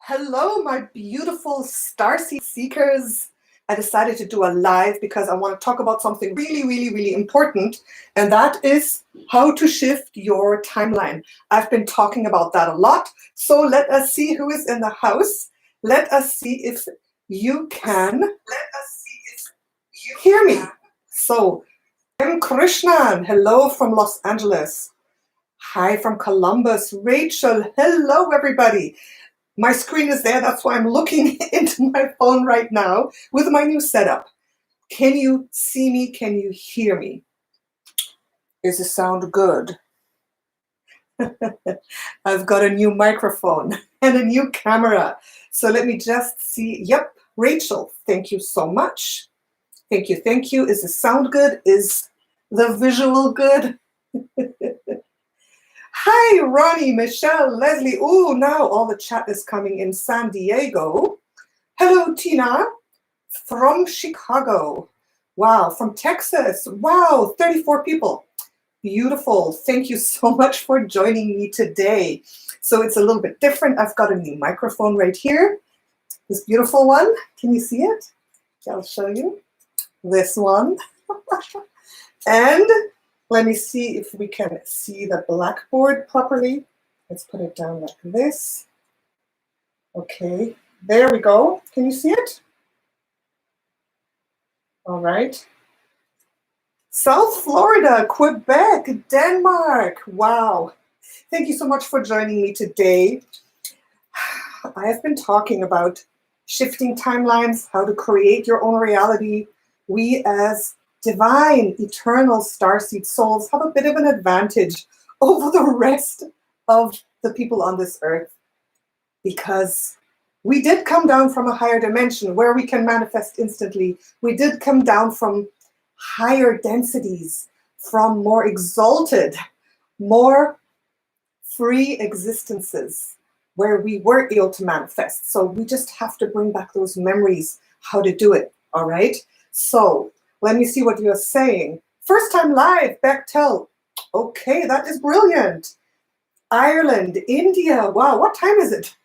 Hello, my beautiful Starseed seekers. I decided to do a live because I want to talk about something really important, and that is how to shift your timeline. I've been talking about that a lot, so let us see who is in the house. Let us see if you can hear me. So, I'm Krishnan. Hello from Los Angeles. Hi from Columbus. Rachel. Hello, everybody. My screen is there, that's why I'm looking into my phone right now with my new setup. Can you see me? Can you hear me? Does it sound good? I've got a new microphone and a new camera. So let me just see. Yep, Rachel, thank you so much. Thank you, thank you. Is the sound good? Is the visual good? Hi, Ronnie, Michelle, Leslie. Oh, now all the chat is coming in San Diego. Hello, Tina, from Chicago. Wow, from Texas. Wow, 34 people. Beautiful. Thank you so much for joining me today. So it's a little bit different. I've got a new microphone right here. This beautiful one. Can you see it? I'll show you. This one. And let me see if we can see the blackboard properly. Let's put it down like this. Okay, there we go. Can you see it? All right. South Florida, Quebec, Denmark. Wow. Thank you so much for joining me today. I have been talking about shifting timelines, how to create your own reality. We as divine, eternal starseed souls have a bit of an advantage over the rest of the people on this earth because we did come down from a higher dimension where we can manifest instantly. We did come down from higher densities, from more exalted, more free existences where we were able to manifest. So we just have to bring back those memories, how to do it, all right? So let me see what you're saying. First time live, Bechtel. Okay, that is brilliant. Ireland, India. Wow, what time is it?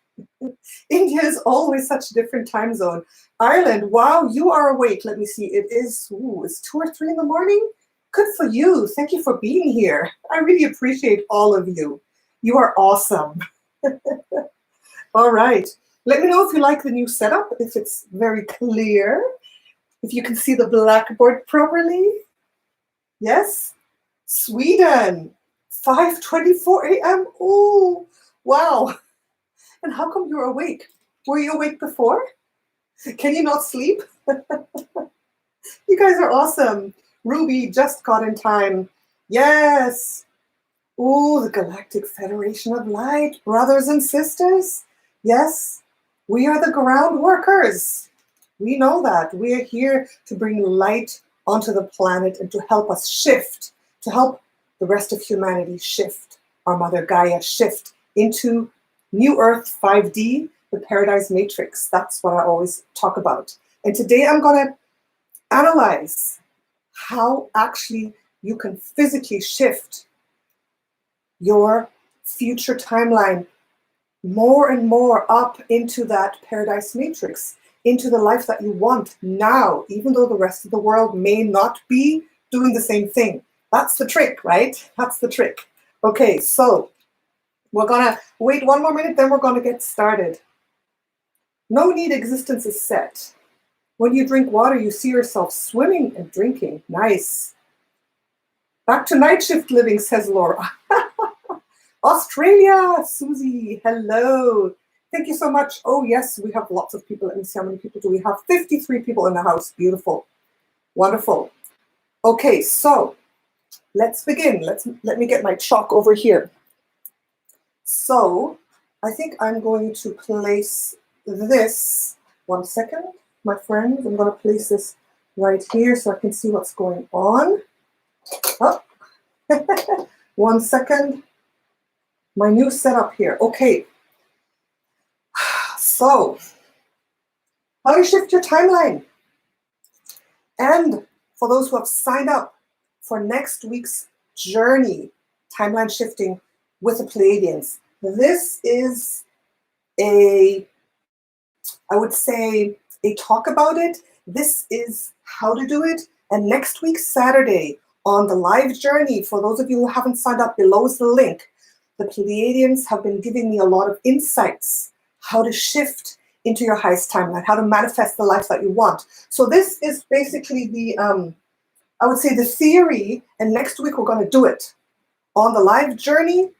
India is always such a different time zone. Ireland, wow, you are awake. Let me see. It is, it's 2 or 3 in the morning. Good for you. Thank you for being here. I really appreciate all of you. You are awesome. All right. Let me know if you like the new setup, if it's very clear. If you can see the blackboard properly. Yes? Sweden, 5:24 a.m. Oh, wow. And how come you're awake? Were you awake before? Can you not sleep? You guys are awesome. Ruby just got in time. Yes. Oh, the Galactic Federation of Light, brothers and sisters. Yes, we are the ground workers. We know that. We are here to bring light onto the planet and to help us shift, to help the rest of humanity shift, our Mother Gaia shift into New Earth 5D, the Paradise Matrix. That's what I always talk about. And today I'm going to analyze how actually you can physically shift your future timeline more and more up into that Paradise Matrix, into the life that you want now, even though the rest of the world may not be doing the same thing. That's the trick, right? That's the trick. Okay, so we're gonna wait 1 more minute, then we're gonna get started. No need existence is set. When you drink water, you see yourself swimming and drinking. Nice. Back to night shift living, says Laura. Australia, Susie, hello. Thank you so much. Oh, yes, we have lots of people. Let me see how many people do we have. 53 people in the house. Beautiful. Wonderful. Okay, so let's begin. Let me get my chalk over here. So I think I'm going to place this. 1 second, my friends. I'm going to place this right here so I can see what's going on. Oh. 1 second. My new setup here. Okay. So, how to shift your timeline. And for those who have signed up for next week's journey, timeline shifting with the Pleiadians, this is a I would say, a talk about it. This is how to do it. And next week, Saturday, on the live journey, for those of you who haven't signed up, below is the link. The Pleiadians have been giving me a lot of insights, how to shift into your highest timeline, how to manifest the life that you want. So this is basically the, I would say, the theory, and next week we're going to do it. On the live journey,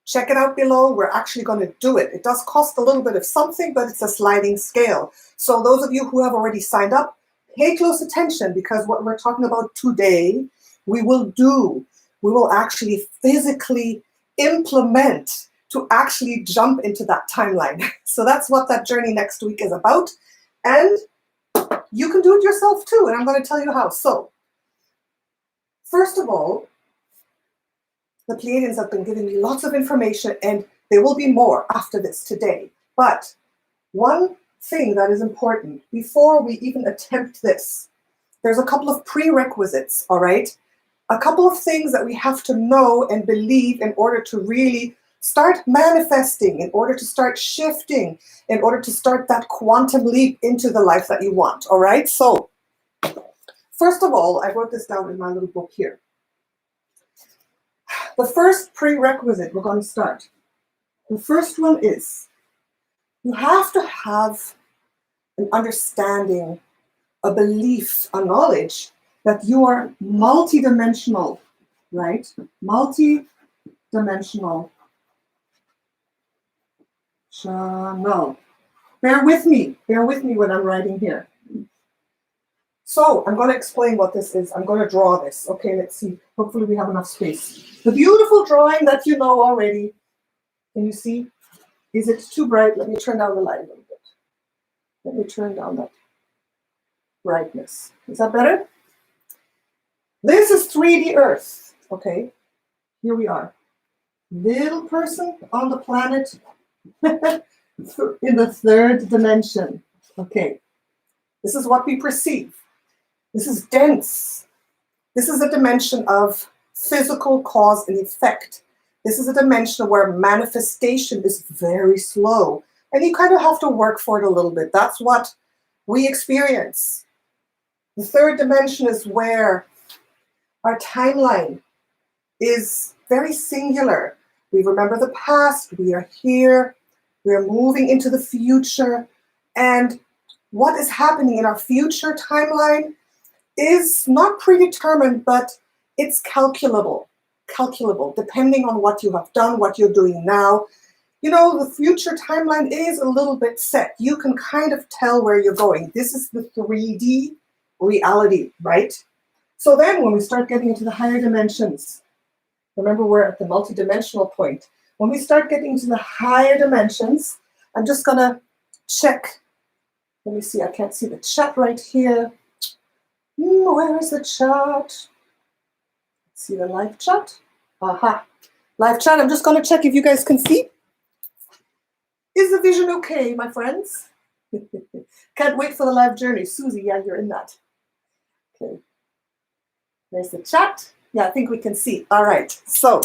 check it out below. We're actually going to do it. It does cost a little bit of something, but it's a sliding scale. So those of you who have already signed up, pay close attention, because what we're talking about today, we will actually physically implement to actually jump into that timeline. So that's what that journey next week is about. And you can do it yourself too. And I'm going to tell you how. So first of all, the Pleiadians have been giving me lots of information, and there will be more after this today. But one thing that is important before we even attempt this, there's a couple of prerequisites, all right? A couple of things that we have to know and believe in order to really start manifesting, in order to start shifting, in order to start that quantum leap into the life that you want, all right? So first of all, I wrote this down in my little book here. The first prerequisite we're going to start. The first one is you have to have an understanding, a belief, a knowledge that you are multidimensional, right? Multidimensional. Channel. Bear with me when I'm writing here. So I'm going to explain what this is. I'm going to draw this. Okay, let's see. Hopefully we have enough space. The beautiful drawing that you know already. Can you see? Is it too bright? Let me turn down the light a little bit. Let me turn down that brightness. Is that better? This is 3D Earth. Okay, here we are. Little person on the planet in the third dimension. Okay, this is what we perceive. This is dense. This is a dimension of physical cause and effect. This is a dimension where manifestation is very slow, and you kind of have to work for it a little bit. That's what we experience. The third dimension is where our timeline is very singular. We remember the past, we are here, we are moving into the future, and what is happening in our future timeline is not predetermined, but it's calculable, depending on what you have done, what you're doing now. You know, the future timeline is a little bit set. You can kind of tell where you're going. This is the 3D reality, right? So then when we start getting into the higher dimensions, remember we're at the multidimensional point. When we start getting into the higher dimensions, I'm just gonna check. Let me see, I can't see the chat right here. Where is the chat? See the live chat? Aha, live chat. I'm just going to check if you guys can see. Is the vision okay, my friends? Can't wait for the live journey. Susie, yeah, you're in that. Okay. There's the chat. Yeah, I think we can see. All right. So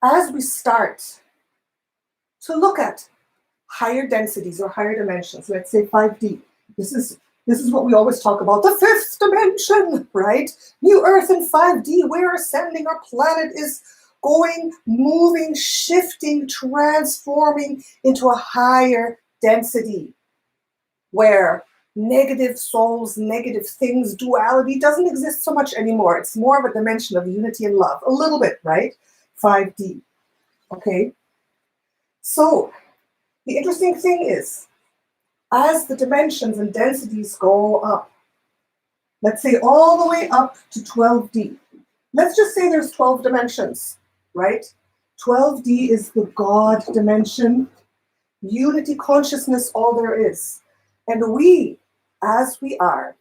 as we start to look at higher densities or higher dimensions, let's say 5D, this is what we always talk about, the fifth dimension, right? New Earth in 5D, we're ascending, our planet is going, moving, shifting, transforming into a higher density where negative souls, negative things, duality doesn't exist so much anymore. It's more of a dimension of unity and love, a little bit, right? 5D, okay? So the interesting thing is, as the dimensions and densities go up, let's say all the way up to 12D. Let's just say there's 12 dimensions, right? 12D is the God dimension, unity, consciousness, all there is. And we, as we are,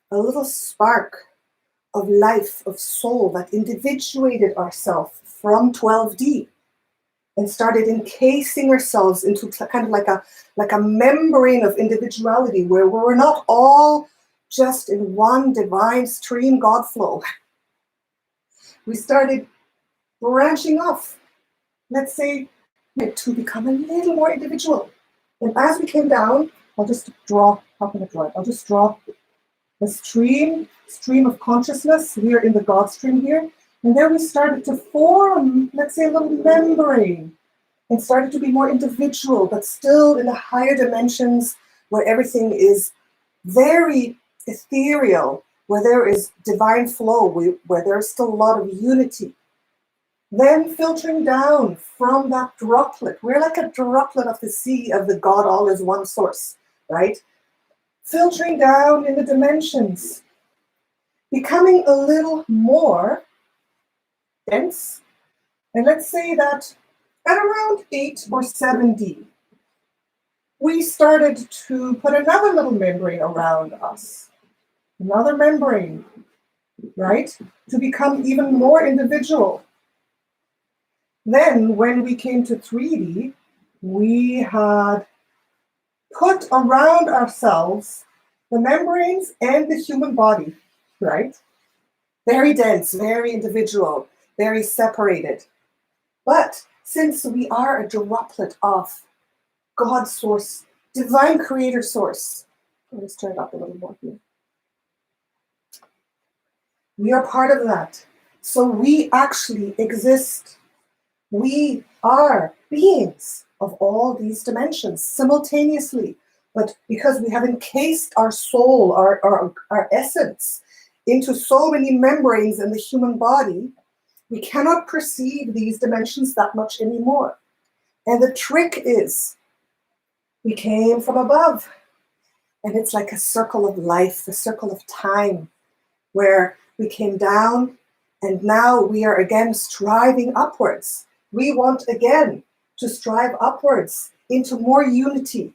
a little spark of life, of soul that individuated ourselves from 12D and started encasing ourselves into kind of like a membrane of individuality where we're not all just in one divine stream God flow. We started branching off. Let's say to become a little more individual. And as we came down, I'll just draw, how can I draw it? I'll just draw a stream of consciousness. We are in the God stream here. And then we started to form, let's say, a little membrane and started to be more individual, but still in the higher dimensions where everything is very ethereal, where there is divine flow, where there's still a lot of unity. Then filtering down from that droplet, we're like a droplet of the sea of the God all is one source, right? Filtering down in the dimensions, becoming a little more dense. And let's say that at around 8 or 7D, we started to put another little membrane around us. Another membrane, right? To become even more individual. Then when we came to 3D, we had put around ourselves the membranes and the human body, right? Very dense, very individual, very separated. But since we are a droplet of God source, divine creator source, let's turn it up a little more here. We are part of that. So we actually exist. We are beings of all these dimensions simultaneously. But because we have encased our soul, our essence, into so many membranes in the human body, we cannot perceive these dimensions that much anymore. And the trick is, we came from above. And it's like a circle of life, a circle of time, where we came down and now we are again striving upwards. We want again to strive upwards into more unity.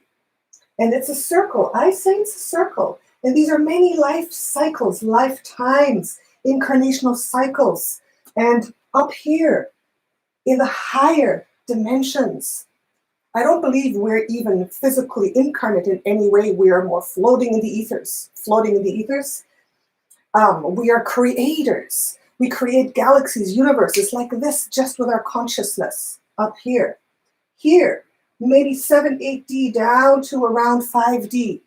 And it's a circle. I say it's a circle. And these are many life cycles, lifetimes, incarnational cycles. And up here in the higher dimensions, I don't believe we're even physically incarnate in any way. We are more floating in the ethers. Floating in the ethers. We are creators. We create galaxies, universes like this just with our consciousness up here. Here, maybe 7, 8D down to around 5D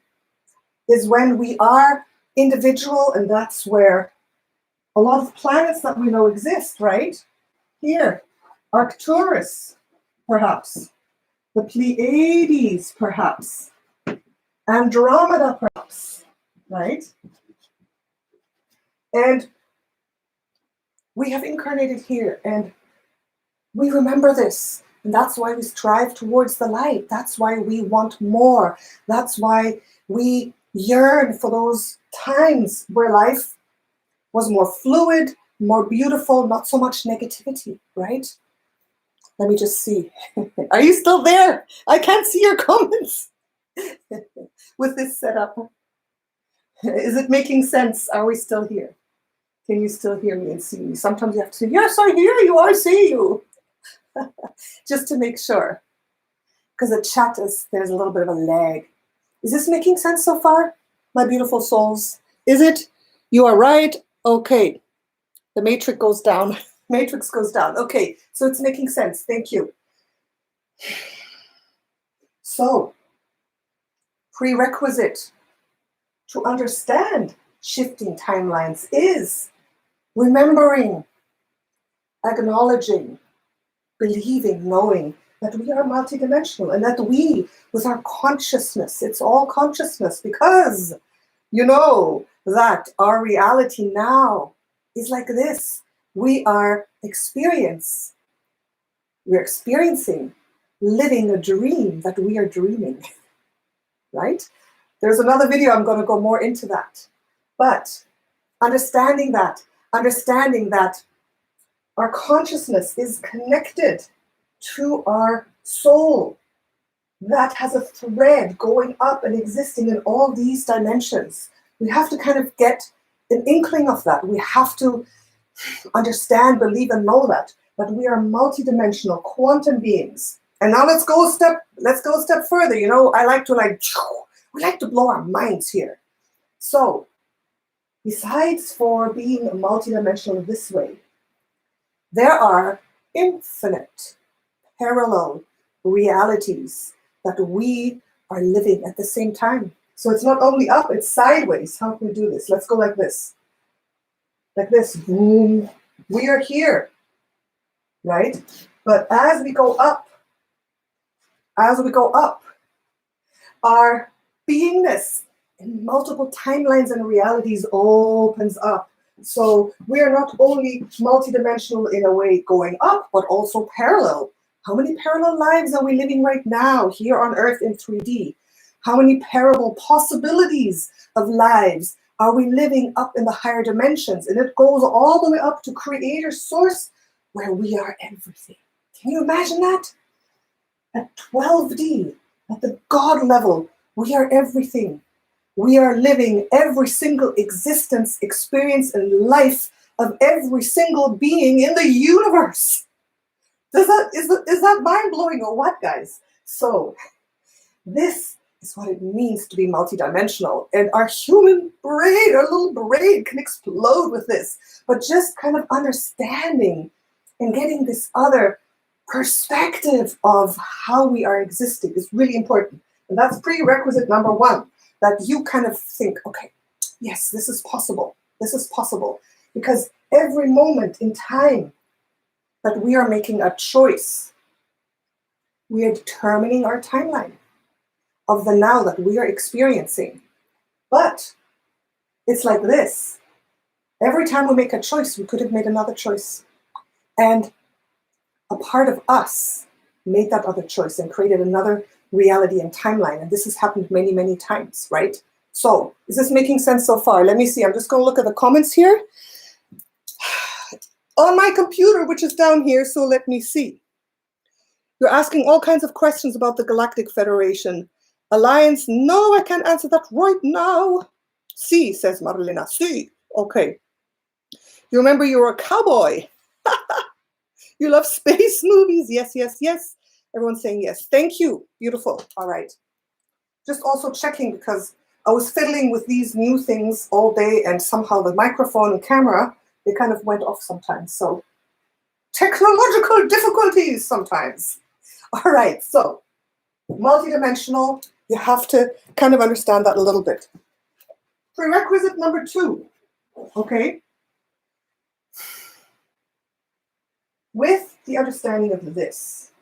is when we are individual, and that's where a lot of planets that we know exist, right? Here, Arcturus, perhaps. The Pleiades, perhaps. Andromeda, perhaps, right? And we have incarnated here, and we remember this. And that's why we strive towards the light. That's why we want more. That's why we yearn for those times where life was more fluid, more beautiful, not so much negativity, right? Let me just see. Are you still there? I can't see your comments with this setup. Is it making sense? Are we still here? Can you still hear me and see me? Sometimes you have to say, yes, I hear you, I see you. Just to make sure. Because the chat there's a little bit of a lag. Is this making sense so far, my beautiful souls? Is it? You are right? Okay. The matrix goes down. Matrix goes down. Okay, so it's making sense. Thank you. So, prerequisite to understand shifting timelines is remembering, acknowledging, believing, knowing that we are multidimensional and that we, with our consciousness, it's all consciousness, because you know that our reality now is like this. We're experiencing, living a dream that we are dreaming, right? There's another video, I'm going to go more into that. But understanding that our consciousness is connected to our soul that has a thread going up and existing in all these dimensions. We have to kind of get an inkling of that. We have to understand, believe, and know that we are multidimensional quantum beings. And now let's go a step further. You know, we like to blow our minds here. So, besides for being multidimensional this way, there are infinite parallel realities that we are living at the same time. So it's not only up, it's sideways. How can we do this? Let's go like this. Like this. Boom. We are here, right? But as we go up, our beingness in multiple timelines and realities opens up. So we are not only multidimensional in a way going up, but also parallel. How many parallel lives are we living right now here on Earth in 3D? How many parallel possibilities of lives are we living up in the higher dimensions? And it goes all the way up to Creator Source, where we are everything. Can you imagine that? At 12D, at the God level, we are everything. We are living every single existence, experience, and life of every single being in the universe. Is that mind-blowing or what, guys? So this is what it means to be multidimensional. And our human brain, our little brain can explode with this. But just kind of understanding and getting this other perspective of how we are existing is really important. And that's prerequisite number one, that you kind of think, okay, yes, this is possible. This is possible. Because every moment in time that we are making a choice, we are determining our timeline of the now that we are experiencing. But it's like this. Every time we make a choice, we could have made another choice. And a part of us made that other choice and created another reality and timeline. And this has happened many, many times, right? So is this making sense so far? Let me see. I'm just going to look at the comments here on my computer, which is down here. So let me see. You're asking all kinds of questions about the Galactic Federation Alliance. No, I can't answer that right now. See, says Marilena. See. Okay. You remember you were a cowboy. You love space movies. Yes, yes, yes. Everyone's saying yes. Thank you. Beautiful. All right. Just also checking because I was fiddling with these new things all day and somehow the microphone and camera, they kind of went off sometimes. So technological difficulties sometimes. All right. So multidimensional, you have to kind of understand that a little bit. Prerequisite number 2. Okay. With the understanding of this,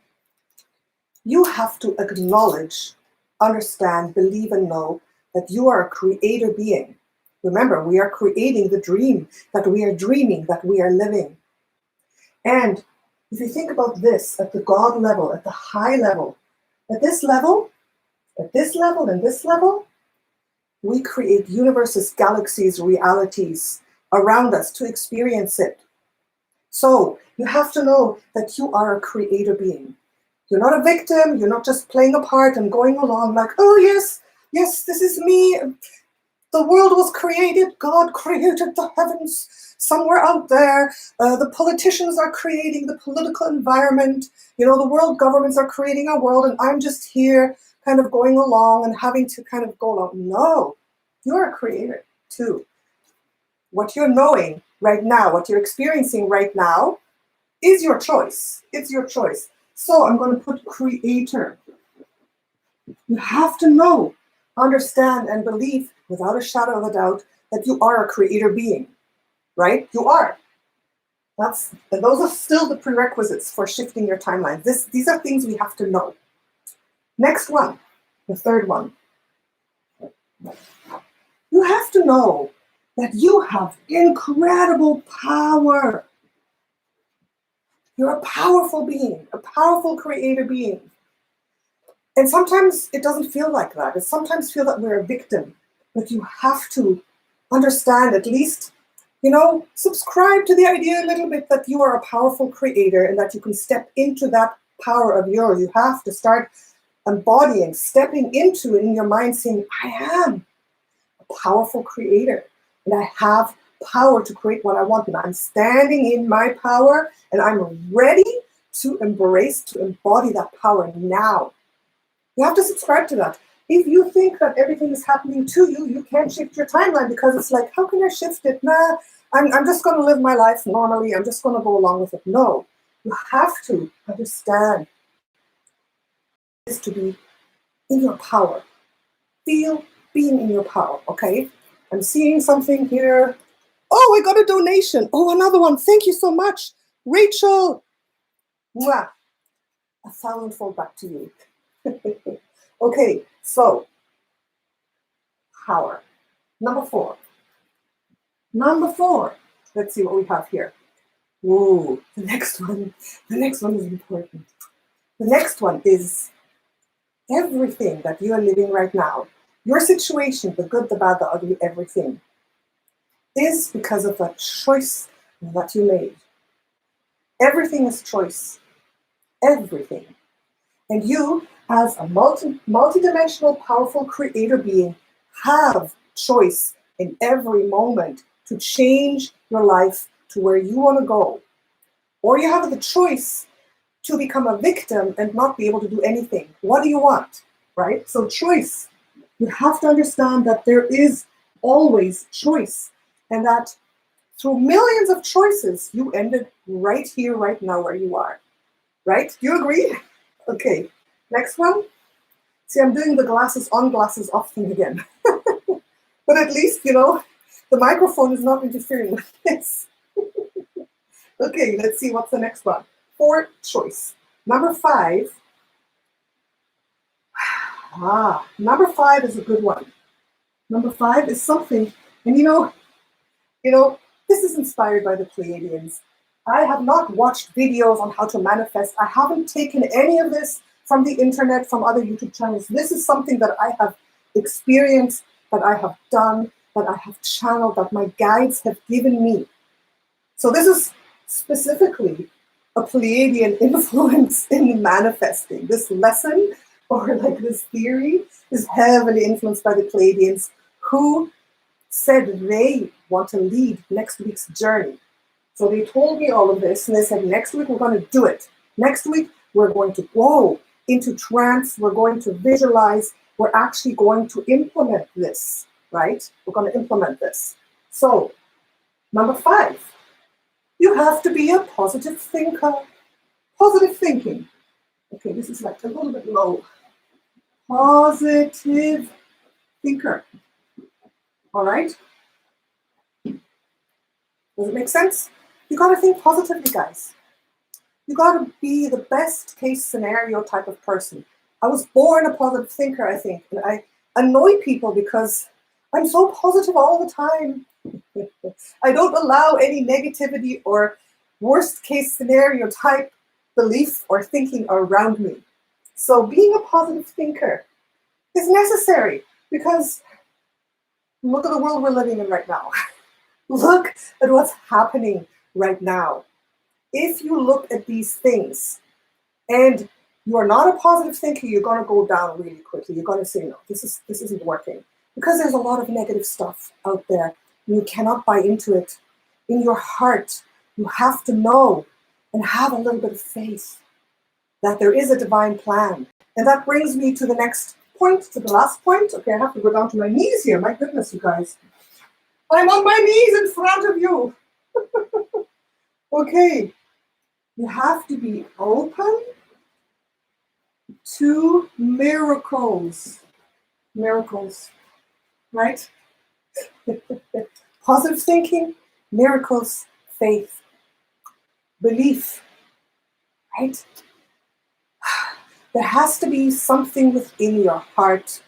you have to acknowledge, understand, believe, and know that you are a creator being. Remember, we are creating the dream that we are dreaming, that we are living. And if you think about this at the God level, at the high level, at this level, and this level, we create universes, galaxies, realities around us to experience it. So you have to know that you are a creator being. You're not a victim. You're not just playing a part and going along like, oh, yes, yes, this is me. The world was created. God created the heavens somewhere out there. The politicians are creating the political environment. You know, the world governments are creating our world, and I'm just here kind of going along and having to kind of go along. No, you're a creator too. What you're knowing right now, what you're experiencing right now is your choice. It's your choice. So I'm going to put creator. You have to know, understand, and believe without a shadow of a doubt that you are a creator being, right? You are. And those are still the prerequisites for shifting your timeline. These are things we have to know. Next one, the third one. You have to know that you have incredible power. You're a powerful being, a powerful creator being. And sometimes it doesn't feel like that. It sometimes feels that we're a victim. But you have to understand, at least, you know, subscribe to the idea a little bit that you are a powerful creator and that you can step into that power of yours. You have to start embodying, stepping into it in your mind, saying, I am a powerful creator and I have power to create what I want. And I'm standing in my power and I'm ready to embrace, to embody that power now. You have to subscribe to that. If you think that everything is happening to you, you can't shift your timeline because it's like, how can I shift it? Nah, I'm just going to live my life normally. I'm just going to go along with it. No, you have to understand is to be in your power. Feel being in your power, okay? I'm seeing something here. Oh, I got a donation. Oh, another one. Thank you so much. Rachel. Mwah. 1,000-fold back to you. Okay, so power. Number 4. Number 4. Let's see what we have here. Whoa, the next one. The next one is important. The next one is everything that you are living right now. Your situation, the good, the bad, the ugly, everything, is because of a choice that you made. Everything is choice. Everything. And you, as a multidimensional, powerful creator being, have choice in every moment to change your life to where you want to go. Or you have the choice to become a victim and not be able to do anything. What do you want, right? So choice. You have to understand that there is always choice, and that through millions of choices, you ended right here, right now, where you are, right? Do you agree? Okay, next one. See, I'm doing the glasses on, glasses off thing again. But at least, the microphone is not interfering with this. Okay, let's see what's the next one. 4, choice. Number 5. Number 5 is a good one. Number 5 is something, and this is inspired by the Pleiadians. I have not watched videos on how to manifest. I haven't taken any of this from the internet, from other YouTube channels. This is something that I have experienced, that I have done, that I have channeled, that my guides have given me. So this is specifically a Pleiadian influence in manifesting. This lesson, or like this theory, is heavily influenced by the Pleiadians, who said they want to lead next week's journey. So they told me all of this, and they said, next week we're going to do it. Next week we're going to go into trance. We're going to visualize. We're actually going to implement this, right? We're going to implement this. So, number 5, you have to be a positive thinker. Positive thinking. Okay, this is like a little bit low. Positive thinker. All right? Does it make sense? You got to think positively, guys. You got to be the best case scenario type of person. I was born a positive thinker, I think, and I annoy people because I'm so positive all the time. I don't allow any negativity or worst case scenario type belief or thinking around me. So being a positive thinker is necessary, because look at the world we're living in right now. Look at what's happening right now. If you look at these things and you are not a positive thinker, you're going to go down really quickly. You're going to say, no, this isn't working. Because there's a lot of negative stuff out there. You cannot buy into it. In your heart, you have to know and have a little bit of faith that there is a divine plan. And that brings me to the next point, to the last point. Okay, I have to go down to my knees here. My goodness, you guys. I'm on my knees in front of you. Okay. You have to be open to miracles. Miracles, right? Positive thinking, miracles, faith, belief, right? There has to be something within your heart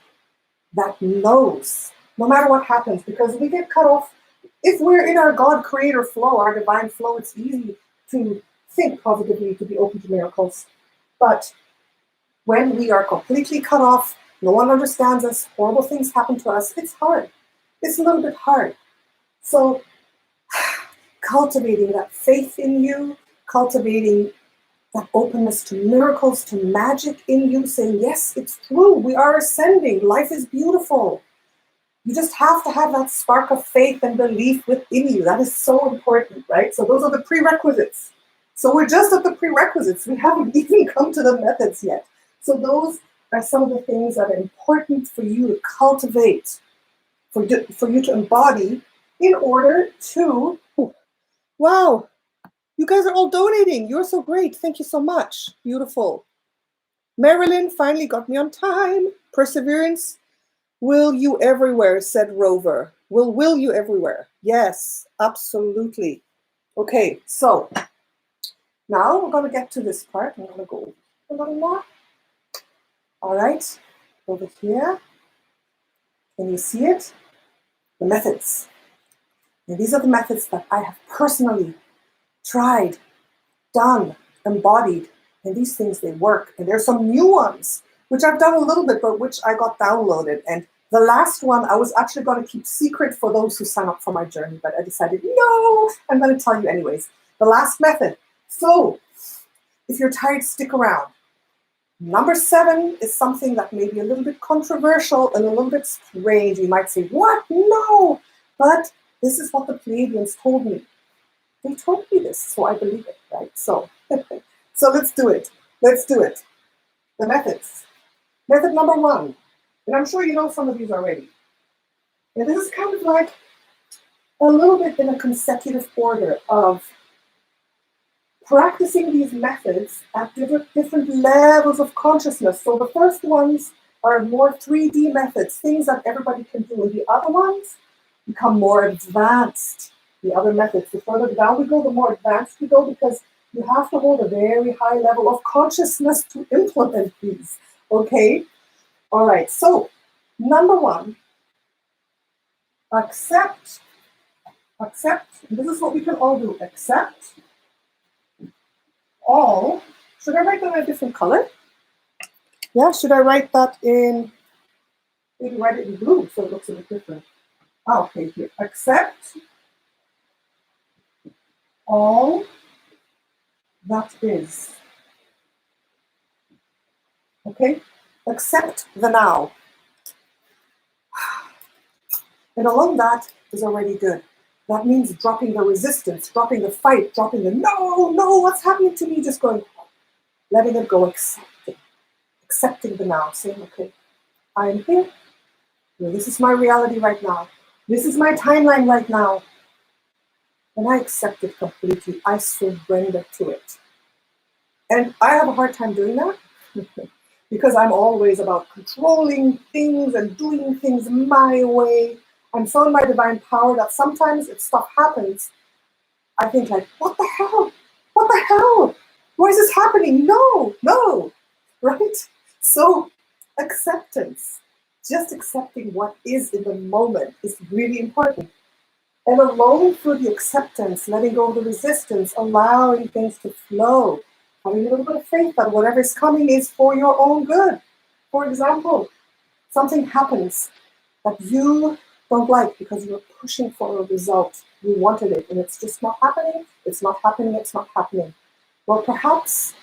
that knows, no matter what happens, because we get cut off. If we're in our God creator flow, our divine flow, it's easy to think positively, to be open to miracles. But when we are completely cut off, no one understands us, horrible things happen to us, it's hard. It's a little bit hard. So cultivating that faith in you, cultivating that openness to miracles, to magic in you, saying, yes, it's true, we are ascending, life is beautiful. You just have to have that spark of faith and belief within you. That is so important, right? So those are the prerequisites. So we're just at the prerequisites. We haven't even come to the methods yet. So those are some of the things that are important for you to cultivate, for you to embody in order to... Wow, you guys are all donating. You're so great. Thank you so much. Beautiful. Marilyn finally got me on time. Perseverance, will you everywhere, said Rover. Will you everywhere? Yes, absolutely. Okay, so now we're going to get to this part. I'm going to go a little more. All right, over here. Can you see it? The methods. And these are the methods that I have personally tried, done, embodied. And these things, they work. And there's some new ones, which I've done a little bit, but which I got downloaded. And the last one, I was actually going to keep secret for those who sign up for my journey. But I decided, no, I'm going to tell you anyways. The last method. So if you're tired, stick around. Number 7 is something that may be a little bit controversial and a little bit strange. You might say, what? No. But this is what the Pleiadians told me. They told me this, so I believe it, right? So, so let's do it. Let's do it. The methods. Method number 1. And I'm sure you know some of these already. And this is kind of like a little bit in a consecutive order of practicing these methods at different levels of consciousness. So the first ones are more 3D methods, things that everybody can do. And the other ones become more advanced. The other methods, the further down we go, the more advanced we go, because you have to hold a very high level of consciousness to implement these. Okay? All right. So, number 1, accept. This is what we can all do. Accept all. Should I write that in a different color? Yeah, should I write that in, maybe write it in blue so it looks a bit different. Oh, okay, here. Accept all that is. Okay? Accept the now. And along that is already good. That means dropping the resistance, dropping the fight, dropping the no, what's happening to me? Just going, letting it go, accepting the now, saying, okay, I am here. This is my reality right now. This is my timeline right now. And I accept it completely. I surrender to it. And I have a hard time doing that because I'm always about controlling things and doing things my way. I'm so in my divine power that sometimes if stuff happens, I think like, what the hell? What the hell? Why is this happening? No, right? So acceptance, just accepting what is in the moment is really important. And alone through the acceptance, letting go of the resistance, allowing things to flow, having a little bit of faith that whatever is coming is for your own good. For example, something happens that you don't like because you're pushing for a result. You wanted it and it's just not happening. It's not happening. It's not happening. Well, perhaps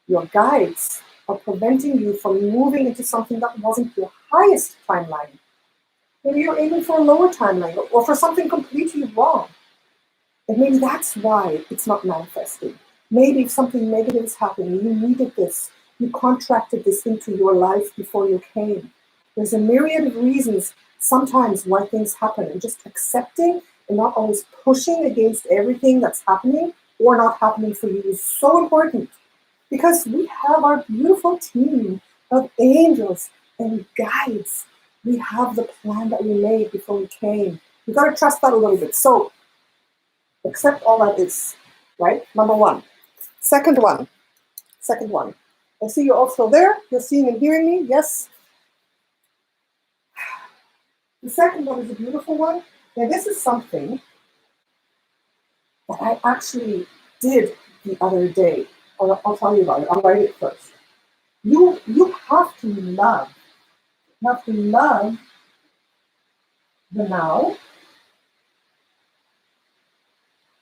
your guides are preventing you from moving into something that wasn't your highest timeline. Maybe you're aiming for a lower timeline or for something completely wrong. And maybe that's why it's not manifesting. Maybe if something negative is happening, you needed this. You contracted this into your life before you came. There's a myriad of reasons sometimes why things happen, and just accepting and not always pushing against everything that's happening or not happening for you is so important, because we have our beautiful team of angels and guides. We have the plan that we made before we came. You got to trust that a little bit. So accept all that is, right? Number 1. Second one. I see you're also there. You're seeing and hearing me. Yes. The second one is a beautiful one. Now, this is something that I actually did the other day. I'll tell you about it. I'll write it first. You have to love. You have to love the now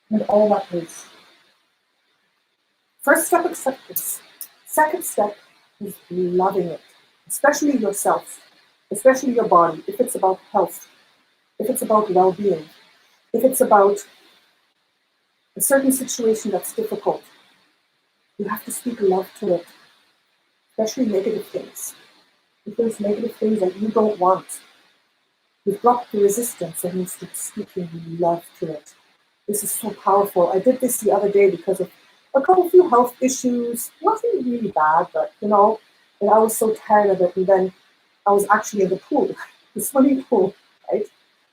and all that is. First step, acceptance. Second step is loving it, especially yourself, especially your body, if it's about health, if it's about well-being, if it's about a certain situation that's difficult. You have to speak love to it, especially negative things. If there's negative things that you don't want, you drop the resistance and you start speaking love to it. This is so powerful. I did this the other day because of a couple few health issues, nothing really bad, but And I was so tired of it. And then I was actually in the pool, the swimming pool, right?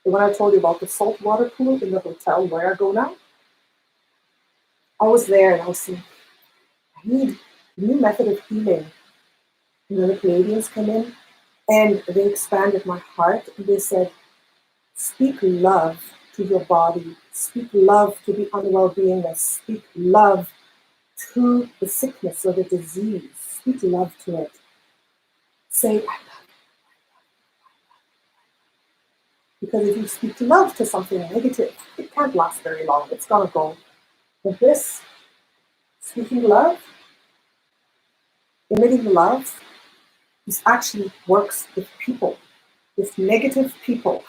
And when I told you about the saltwater pool in the hotel where I go now, I was there and I was saying, I need a new method of healing. And then the Pleiadians came in and they expanded my heart and they said, speak love to your body, speak love to the unwell beingness, speak love to the sickness or the disease, speak love to it. Say, I love you. Because if you speak love to something negative, it can't last very long. It's gonna go. But this, speaking love, emitting love, this actually works with people, with negative people,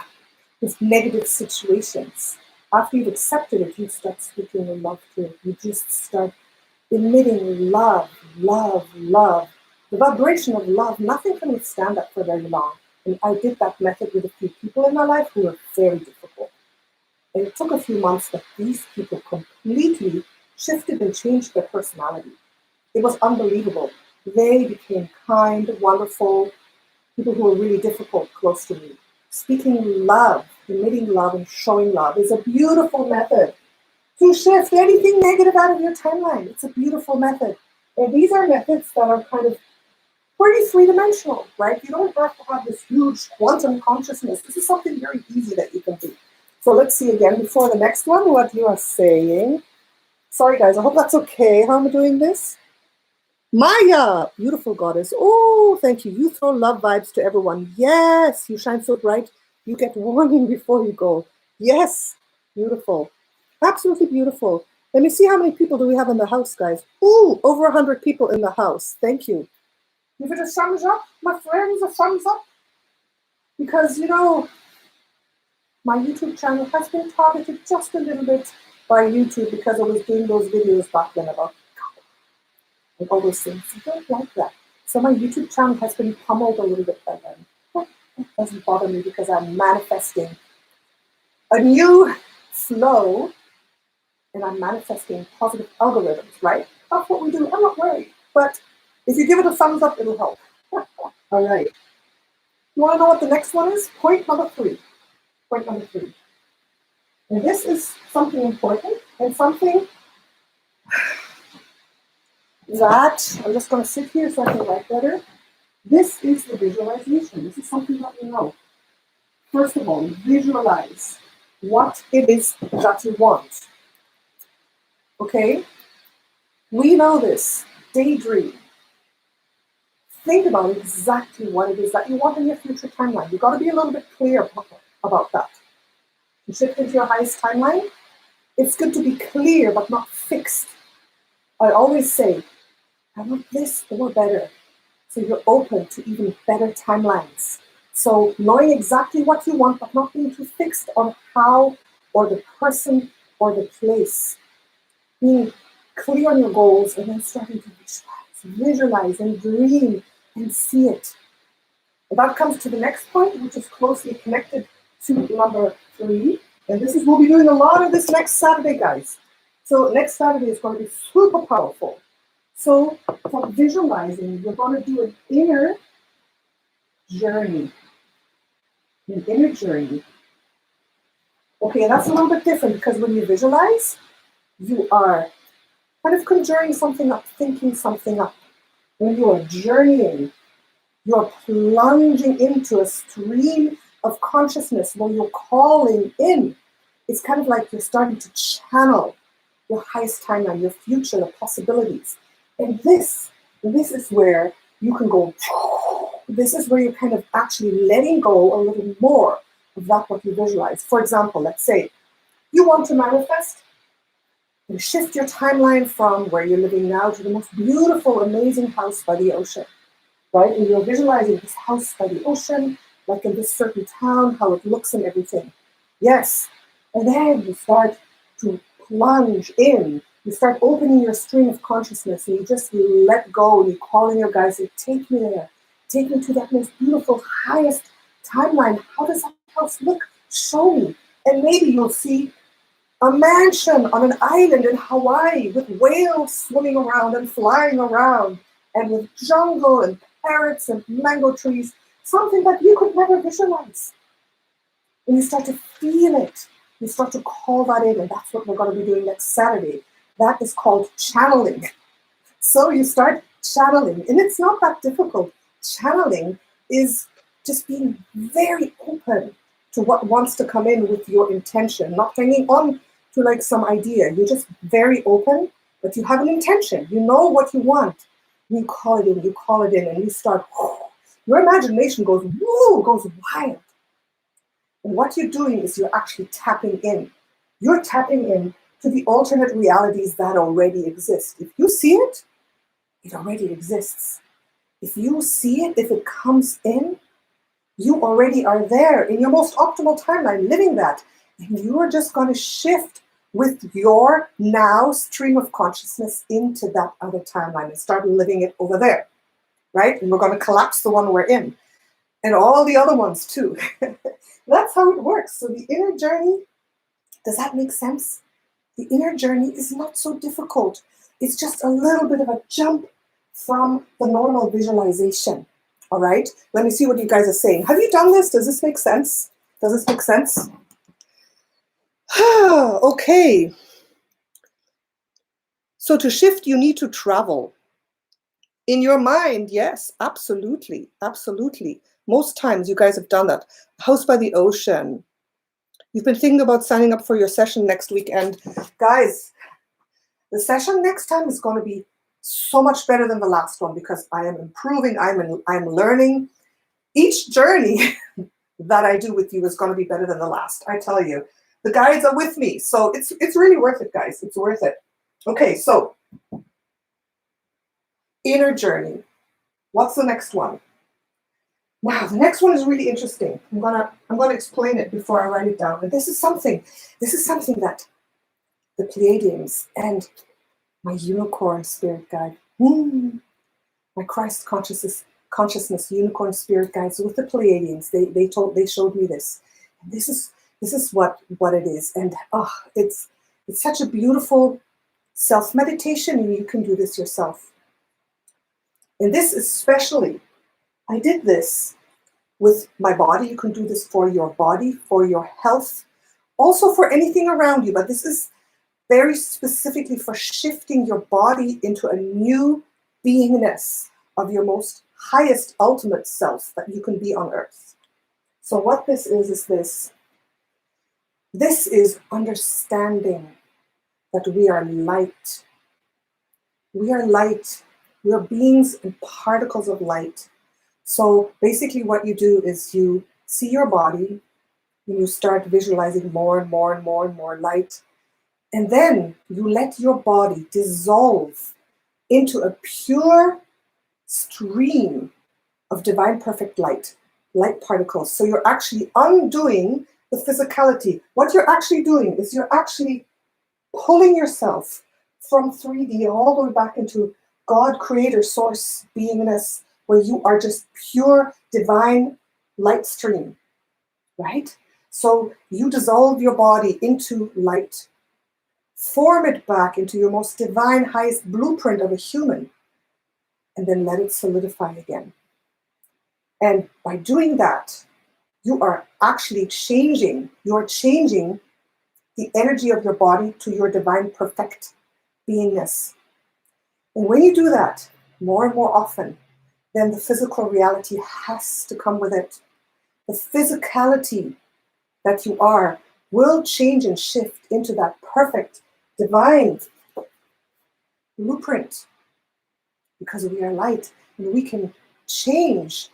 with negative situations. After you've accepted it, you start speaking love to it. You just start emitting love, love, love. The vibration of love, nothing can withstand that for very long. And I did that method with a few people in my life who were very difficult. And it took a few months, but these people completely shifted and changed their personality. It was unbelievable. They became kind, wonderful, people who were really difficult close to me. Speaking love, emitting love, and showing love is a beautiful method to shift anything negative out of your timeline. It's a beautiful method. And these are methods that are kind of pretty three-dimensional, right? You don't have to have this huge quantum consciousness. This is something very easy that you can do. So let's see again before the next one what you are saying. Sorry guys, I hope that's okay. How am I doing this? Maya, beautiful goddess. Oh, thank you. You throw love vibes to everyone. Yes, you shine so bright. You get warning before you go. Yes, beautiful. Absolutely beautiful. Let me see how many people do we have in the house, guys. Ooh, over 100 people in the house. Thank you. Give it a thumbs up, my friends, a thumbs up. Because, you know, my YouTube channel has been targeted just a little bit by YouTube because I was doing those videos back then about and all those things. I don't like that. So my YouTube channel has been pummeled a little bit by them. But it doesn't bother me because I'm manifesting a new flow and I'm manifesting positive algorithms, right? That's what we do. I'm not worried. But if you give it a thumbs up, it'll help. All right. You want to know what the next one is? Point number 3. Point number 3. And this is something important and something that I'm just going to sit here so I can write better. This is the visualization. This is something that you know. First of all, visualize what it is that you want. Okay? We know this. Daydream. Think about exactly what it is that you want in your future timeline. You've got to be a little bit clear about that. You shift into your highest timeline. It's good to be clear but not fixed. I always say, I want this or better. So you're open to even better timelines. So knowing exactly what you want, but not being too fixed on how or the person or the place. Being clear on your goals and then starting to visualize and dream and see it. And that comes to the next point, which is closely connected to number 3. And this is, we'll be doing a lot of this next Saturday, guys. So next Saturday is going to be super powerful. So for visualizing, you're going to do an inner journey. An inner journey. Okay, and that's a little bit different because when you visualize, you are kind of conjuring something up, thinking something up. When you are journeying, you're plunging into a stream of consciousness where you're calling in. It's kind of like you're starting to channel your highest timeline, your future, the possibilities. And this is where you can go, this is where you're kind of actually letting go a little more of that what you visualize. For example, let's say you want to manifest and shift your timeline from where you're living now to the most beautiful, amazing house by the ocean, right? And you're visualizing this house by the ocean, like in this certain town, how it looks and everything. Yes. And then you start to plunge in. You start opening your stream of consciousness and you just let go and you call in your guides, say, take me there. Take me to that most beautiful, highest timeline. How does that house look? Show me. And maybe you'll see a mansion on an island in Hawaii with whales swimming around and flying around and with jungle and parrots and mango trees, something that you could never visualize. And you start to feel it. You start to call that in, and that's what we're going to be doing next Saturday. That is called channeling. So you start channeling, and it's not that difficult. Channeling is just being very open to what wants to come in with your intention, not hanging on to like some idea. You're just very open, but you have an intention. You know what you want. You call it in, and you start, your imagination goes, woo, goes wild. And what you're doing is you're actually tapping in. You're tapping in to the alternate realities that already exist. If you see it, it already exists. If you see it, if it comes in, you already are there in your most optimal timeline, living that. And you are just going to shift with your now stream of consciousness into that other timeline and start living it over there, right? And we're going to collapse the one we're in and all the other ones too. That's how it works. So the inner journey, does that make sense? The inner journey is not so difficult. It's just a little bit of a jump from the normal visualization. All right, let me see what you guys are saying. Have you done this? Does this make sense? Does this make sense? Okay. So to shift, you need to travel. In your mind, yes, absolutely, absolutely. Most times you guys have done that. House by the ocean. You've been thinking about signing up for your session next weekend. Guys, the session next time is going to be so much better than the last one because I am improving, I'm learning. Each journey that I do with you is going to be better than the last, I tell you. The guides are with me, so it's really worth it, guys. It's worth it. Okay, so inner journey. What's the next one? Wow, the next one is really interesting. I'm gonna explain it before I write it down. But this is something that the Pleiadians and my unicorn spirit guide, my Christ consciousness unicorn spirit guides with the Pleiadians. They showed me this. And this is what it is. And it's such a beautiful self-meditation, and you can do this yourself. And this especially, I did this with my body. You can do this for your body, for your health, also for anything around you. But this is very specifically for shifting your body into a new beingness of your most highest ultimate self that you can be on earth. So what this is this. This is understanding that we are light. We are light. We are beings and particles of light. So basically what you do is you see your body and you start visualizing more and more and more and more light. And then you let your body dissolve into a pure stream of divine perfect light particles. So you're actually undoing the physicality. What you're actually doing is you're actually pulling yourself from 3D all the way back into God, creator, source, beingness, where you are just pure divine light stream, right? So you dissolve your body into light, form it back into your most divine, highest blueprint of a human, and then let it solidify again. And by doing that, you are actually changing the energy of your body to your divine perfect beingness. And when you do that more and more often, then the physical reality has to come with it. The physicality that you are will change and shift into that perfect divine blueprint, because we are light and we can change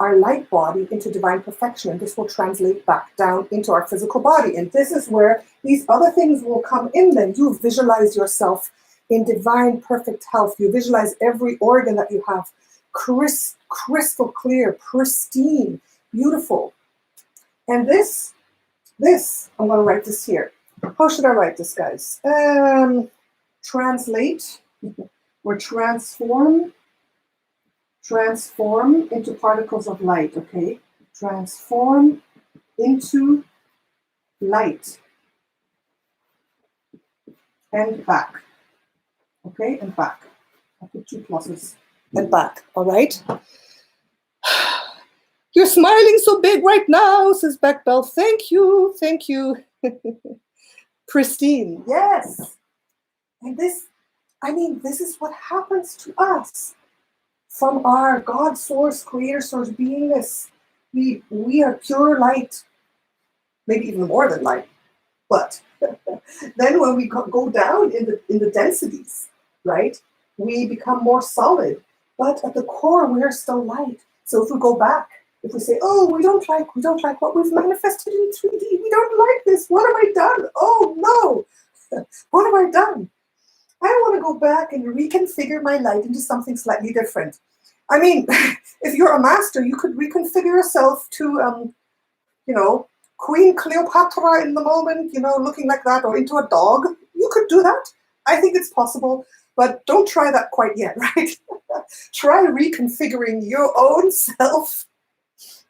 our light body into divine perfection, and this will translate back down into our physical body. And this is where these other things will come in. Then you visualize yourself in divine perfect health. You visualize every organ that you have crystal clear, pristine, beautiful. And this, I'm going to write this here. How should I write this, guys? Translate or transform into particles of light, okay? Transform into light and back, okay? And back. I put 2 pluses. and back, all right? You're smiling so big right now, says Beck Bell. Thank you, thank you. Pristine, yes. And this, I mean, this is what happens to us from our God source, creator source beingness. We are pure light, maybe even more than light. But then when we go down in the densities, right, we become more solid. But at the core, we are still light. So if we go back, if we say, oh, we don't like what we've manifested in 3D, we don't like this, what have I done? Oh no, what have I done? I want to go back and reconfigure my light into something slightly different. I mean, if you're a master, you could reconfigure yourself to, Queen Cleopatra in the moment, looking like that, or into a dog. You could do that. I think it's possible, but don't try that quite yet, right? Try reconfiguring your own self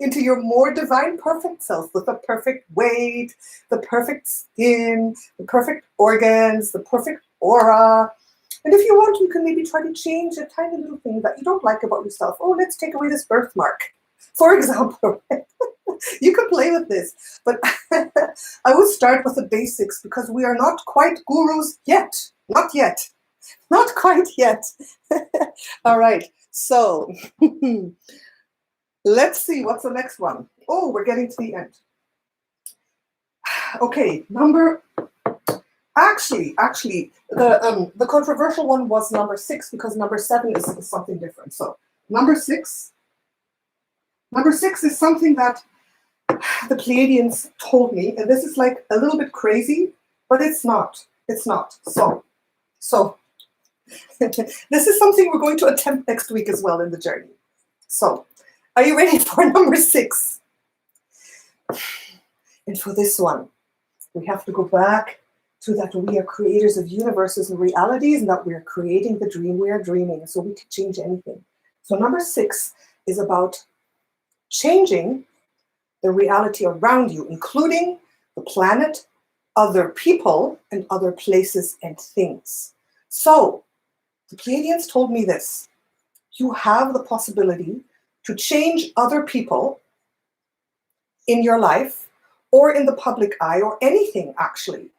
into your more divine, perfect self with the perfect weight, the perfect skin, the perfect organs, the perfect aura. And if you want, you can maybe try to change a tiny little thing that you don't like about yourself. Oh, let's take away this birthmark, for example. You can play with this, but I would start with the basics because we are not quite gurus yet. Not yet. Not quite yet. All right, so let's see, what's the next one? Oh, we're getting to the end. Okay, actually, the controversial one was number 6 because number 7 is something different. So number six is something that the Pleiadians told me, and this is like a little bit crazy, but it's not. It's not. So this is something we're going to attempt next week as well in the journey. So, are you ready for number 6? And for this one, we have to go back to that we are creators of universes and realities, and that we are creating the dream we are dreaming, so we can change anything. So number 6 is about changing the reality around you, including the planet, other people, and other places and things. So the Pleiadians told me this: you have the possibility to change other people in your life or in the public eye, or anything actually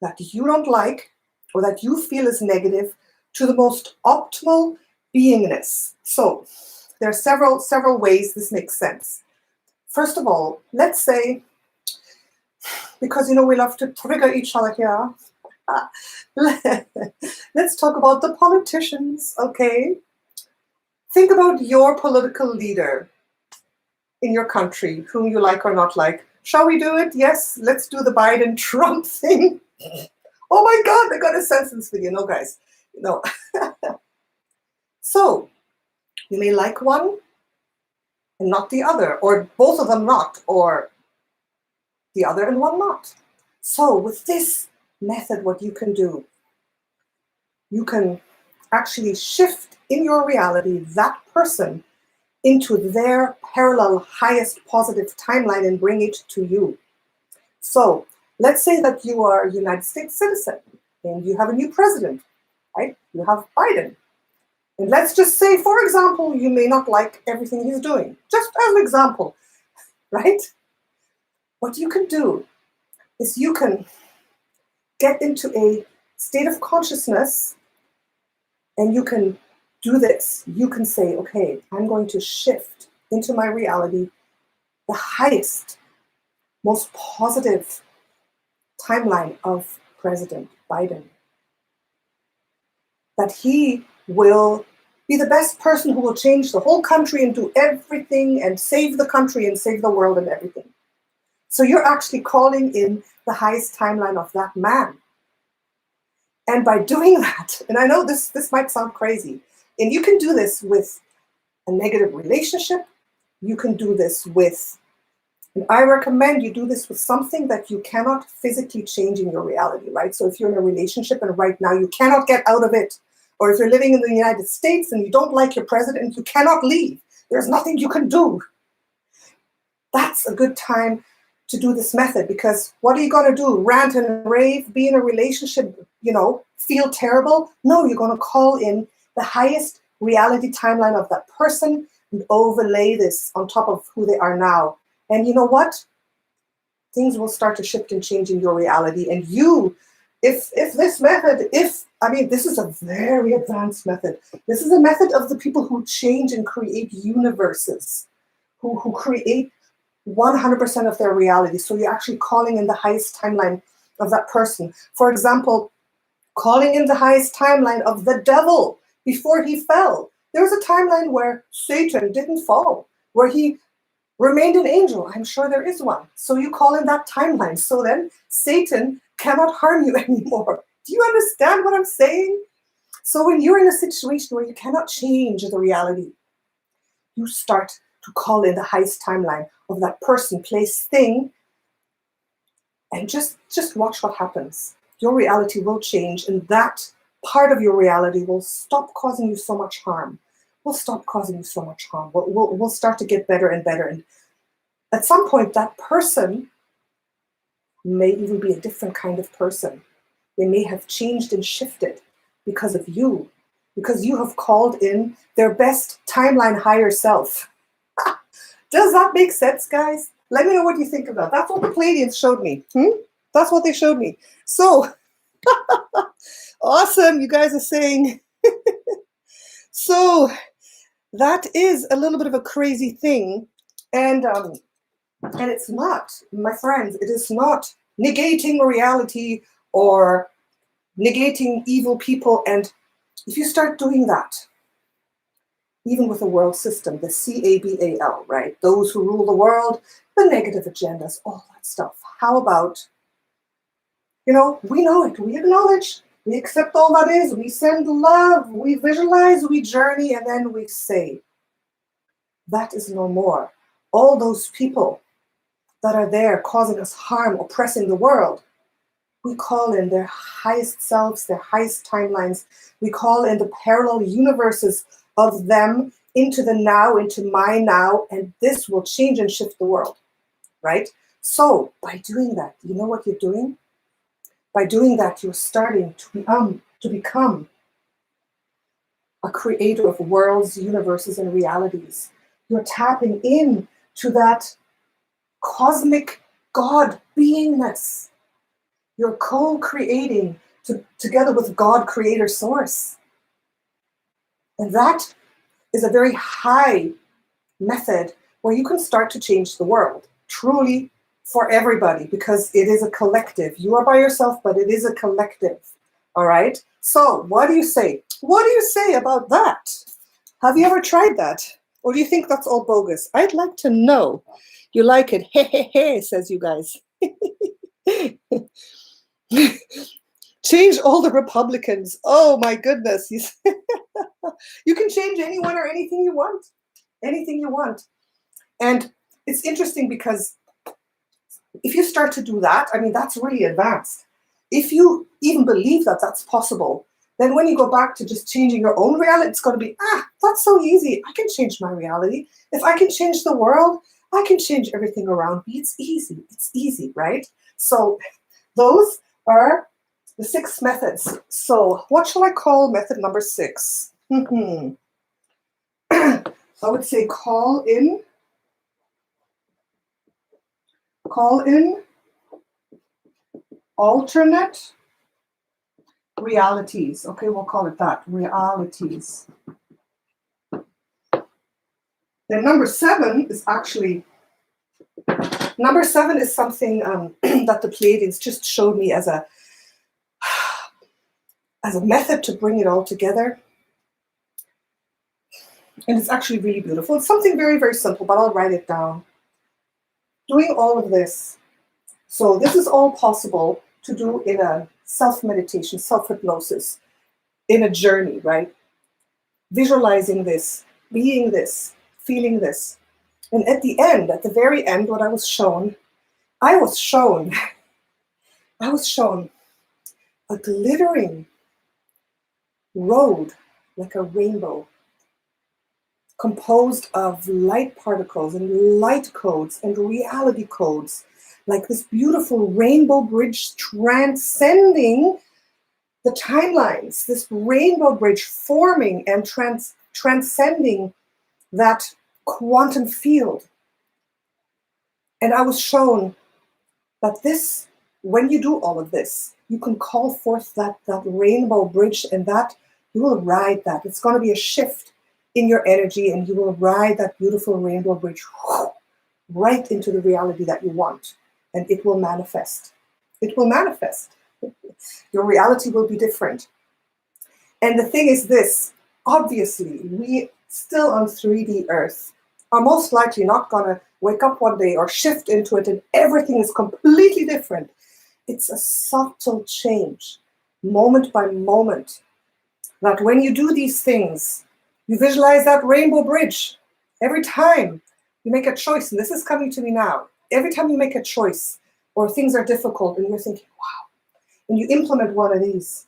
that you don't like or that you feel is negative, to the most optimal beingness. So there are several ways this makes sense. First of all, let's say, because we love to trigger each other here, let's talk about the politicians, okay? Think about your political leader in your country, whom you like or not like. Shall we do it? Yes, let's do the Biden-Trump thing. Oh my God, I got a sense in this video. No, guys, no. So, you may like one and not the other, or both of them not, or the other and one not. So with this method, what you can do, you can actually shift in your reality that person into their parallel highest positive timeline and bring it to you. So let's say that you are a United States citizen and you have a new president, right? You have Biden. And let's just say, for example, you may not like everything he's doing. Just as an example, right? What you can do is you can get into a state of consciousness and you can do this. You can say, okay, I'm going to shift into my reality the highest, most positive timeline of President Biden. That he will be the best person who will change the whole country and do everything and save the country and save the world and everything. So you're actually calling in the highest timeline of that man. And by doing that, and I know this might sound crazy, and you can do this with a negative relationship, you can do this with, and I recommend you do this with something that you cannot physically change in your reality, right? So if you're in a relationship and right now you cannot get out of it, or if you're living in the United States and you don't like your president, you cannot leave. There's nothing you can do. That's a good time to do this method, because what are you going to do? Rant and rave, be in a relationship, feel terrible? No, you're going to call in the highest reality timeline of that person and overlay this on top of who they are now. And you know what? Things will start to shift and change in your reality. And you, if this method, this is a very advanced method. This is a method of the people who change and create universes, who create 100% of their reality. So you're actually calling in the highest timeline of that person. For example, calling in the highest timeline of the devil before he fell. There was a timeline where Satan didn't fall, where he remained an angel. I'm sure there is one. So you call in that timeline. So then Satan cannot harm you anymore. Do you understand what I'm saying? So when you're in a situation where you cannot change the reality, you start to call in the highest timeline of that person, place, thing, and just watch what happens. Your reality will change, and that part of your reality will stop causing you so much harm. We'll stop causing you so much harm. We'll start to get better and better. And at some point, that person may even be a different kind of person. They may have changed and shifted because of you, because you have called in their best timeline higher self. Does that make sense, guys? Let me know what you think of that. That's what the Pleiadians showed me. That's what they showed me. So, awesome. You guys are saying. So, that is a little bit of a crazy thing. And it's not, my friends, it is not negating reality or negating evil people. And if you start doing that, even with the world system, the CABAL, right? Those who rule the world, the negative agendas, all that stuff. How about, we know it, we acknowledge, we accept all that is, we send love, we visualize, we journey, and then we say, that is no more. All those people that are there causing us harm, oppressing the world, we call in their highest selves, their highest timelines. We call in the parallel universes of them into the now, into my now, and this will change and shift the world, right? So by doing that, you know what you're doing? By doing that, you're starting to become a creator of worlds, universes, and realities. You're tapping in to that cosmic God beingness. You're co-creating together with God, creator, source. And that is a very high method where you can start to change the world, truly for everybody, because it is a collective. You are by yourself, but it is a collective. All right? So what do you say? What do you say about that? Have you ever tried that? Or do you think that's all bogus? I'd like to know. You like it. Hey, hey, hey, says you guys. Change all the Republicans. Oh my goodness. You can change anyone or anything you want. Anything you want. And it's interesting because if you start to do that, that's really advanced. If you even believe that that's possible, then when you go back to just changing your own reality, it's going to be, that's so easy. I can change my reality. If I can change the world, I can change everything around me. It's easy. It's easy, right? So those are the 6 methods. So what shall I call method number 6? I would say call in alternate realities. Okay, we'll call it that, realities. Then number 7 is something that the Pleiadians just showed me as a method to bring it all together. And it's actually really beautiful. It's something very, very simple, but I'll write it down. Doing all of this. So this is all possible to do in a self-meditation, self-hypnosis, in a journey, right? Visualizing this, being this, feeling this. And at the very end, what I was shown a glittering road, like a rainbow, composed of light particles and light codes and reality codes, like this beautiful rainbow bridge transcending the timelines, this rainbow bridge forming and transcending that quantum field. And I was shown that this, when you do all of this, you can call forth that rainbow bridge, and that you will ride that. It's going to be a shift in your energy, and you will ride that beautiful rainbow bridge right into the reality that you want, and it will manifest. It will manifest. Your reality will be different. And the thing is this, obviously, we still on 3D Earth are most likely not going to wake up one day or shift into it and everything is completely different. It's a subtle change, moment by moment, that when you do these things, you visualize that rainbow bridge. Every time you make a choice, and this is coming to me now, every time you make a choice or things are difficult and you're thinking, wow, and you implement one of these,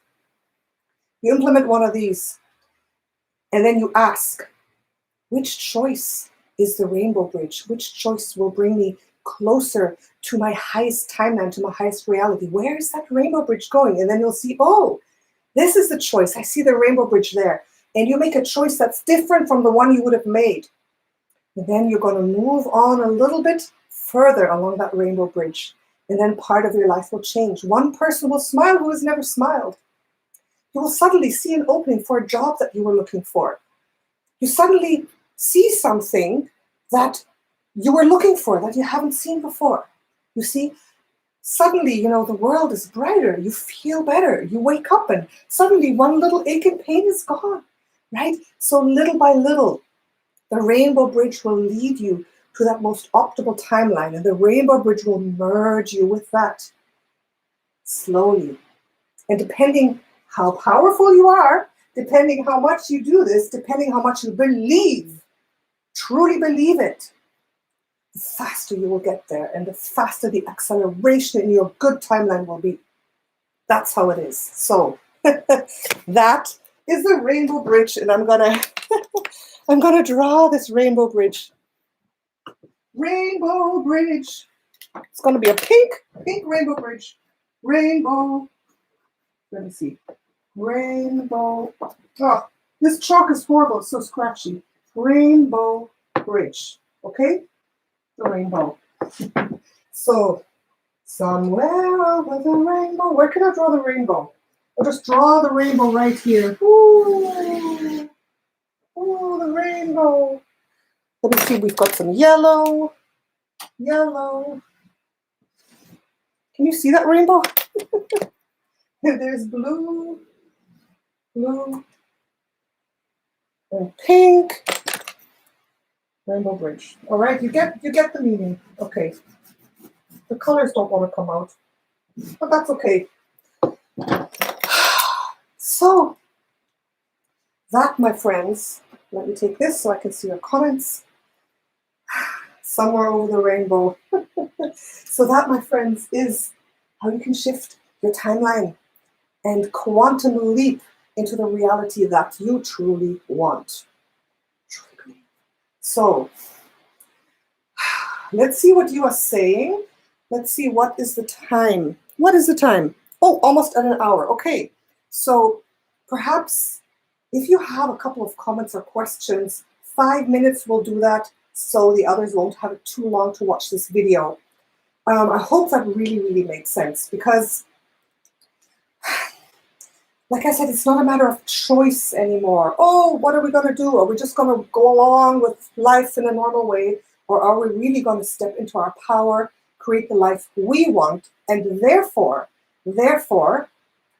and then you ask, which choice is the rainbow bridge? Which choice will bring me closer to my highest timeline, to my highest reality? Where is that rainbow bridge going? And then you'll see, oh, this is the choice. I see the rainbow bridge there. And you make a choice that's different from the one you would have made. And then you're going to move on a little bit further along that rainbow bridge. And then part of your life will change. One person will smile who has never smiled. You will suddenly see an opening for a job that you were looking for. You suddenly see something that you were looking for that you haven't seen before. You see, suddenly, the world is brighter. You feel better. You wake up and suddenly one little ache and pain is gone, right? So little by little, the rainbow bridge will lead you to that most optimal timeline, and the rainbow bridge will merge you with that slowly. And depending how powerful you are, depending how much you do this, depending how much you believe, truly believe it, the faster you will get there and the faster the acceleration in your good timeline will be. That's how it is. So that is the rainbow bridge, and I'm gonna draw this rainbow bridge. Rainbow bridge. It's gonna be a pink rainbow bridge. Rainbow. Let me see. Rainbow. Oh, this chalk is horrible. It's so scratchy. Rainbow bridge. Okay? The rainbow. So, somewhere over the rainbow. Where can I draw the rainbow? I'll just draw the rainbow right here. Ooh. Ooh, the rainbow. Let me see. We've got some yellow. Yellow. Can you see that rainbow? There's blue. Blue. And pink. Rainbow bridge. All right, you get the meaning. Okay. The colors don't want to come out, but that's okay. So that, my friends, let me take this so I can see your comments. Somewhere over the rainbow. So that, my friends, is how you can shift your timeline and quantum leap into the reality that you truly want. So let's see what you are saying. Let's see, what is the time? What is the time? Oh, almost at an hour. Okay. So perhaps if you have a couple of comments or questions, 5 minutes will do that, so the others won't have it too long to watch this video. I hope that really, really makes sense, because like I said, it's not a matter of choice anymore. Oh, what are we going to do? Are we just going to go along with life in a normal way? Or are we really going to step into our power, create the life we want, and therefore,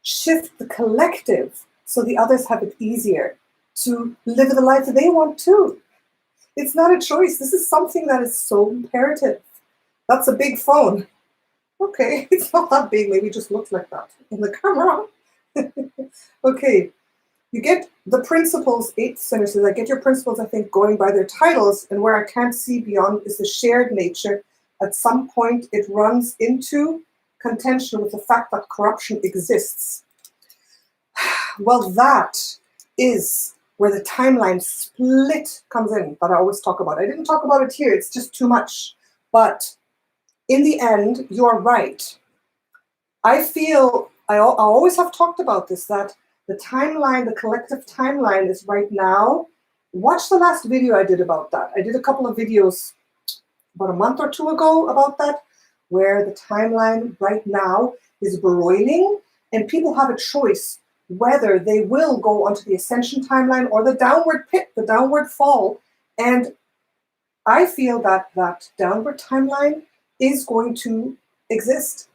shift the collective so the others have it easier to live the life that they want too? It's not a choice. This is something that is so imperative. That's a big phone. Okay, it's not that big. Maybe it just looks like that in the camera. Okay, you get the principles, 8th sentences. I get your principles, I think, going by their titles, and where I can't see beyond is the shared nature. At some point, it runs into contention with the fact that corruption exists. Well, that is where the timeline split comes in that I always talk about. I didn't talk about it here. It's just too much. But in the end, you're right. I feel, I always have talked about this, that the timeline, the collective timeline is right now Watch the last video I did about that. I did a couple of videos about a month or two ago about that, where the timeline right now is broiling, and people have a choice whether they will go onto the ascension timeline or the downward pit, the downward fall. And I feel that that downward timeline is going to exist,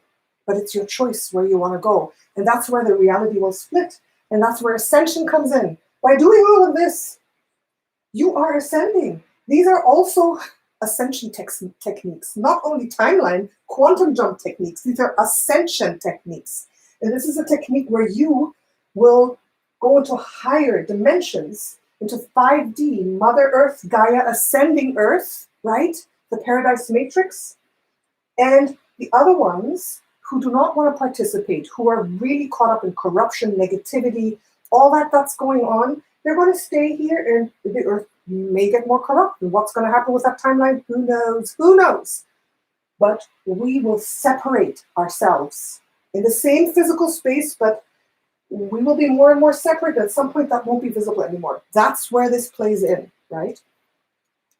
but it's your choice where you want to go. And that's where the reality will split. And that's where ascension comes in. By doing all of this, you are ascending. These are also ascension techniques, not only timeline, quantum jump techniques. These are ascension techniques. And this is a technique where you will go into higher dimensions, into 5D, Mother Earth, Gaia, ascending Earth, right? The Paradise Matrix. And the other ones who do not want to participate, who are really caught up in corruption, negativity, all that's going on, they're going to stay here, and the Earth may get more corrupt. And what's going to happen with that timeline? Who knows? Who knows? But we will separate ourselves in the same physical space, but we will be more and more separate. At some point, that won't be visible anymore. That's where this plays in, right?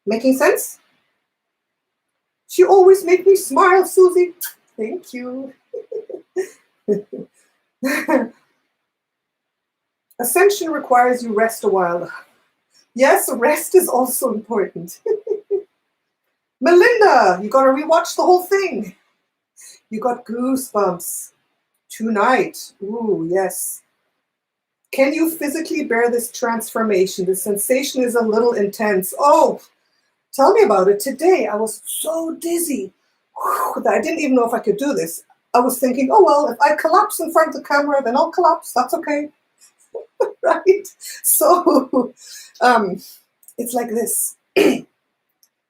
Making sense? You always make me smile, Susie. Thank you. Ascension requires you rest a while. Yes, rest is also important. Melinda, you got to rewatch the whole thing. You got goosebumps tonight. Ooh, yes. Can you physically bear this transformation? The sensation is a little intense. Oh, tell me about it. Today, I was so dizzy that I didn't even know if I could do this. I was thinking, oh, well, if I collapse in front of the camera, then I'll collapse. That's okay. Right? So it's like this.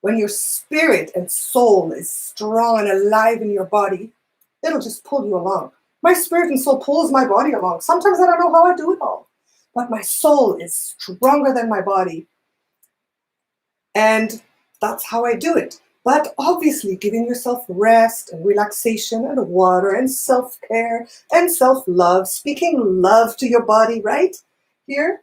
When your spirit and soul is strong and alive in your body, it'll just pull you along. My spirit and soul pulls my body along. Sometimes I don't know how I do it all, but my soul is stronger than my body. And that's how I do it. But obviously giving yourself rest and relaxation and water and self-care and self-love, speaking love to your body, right? Here.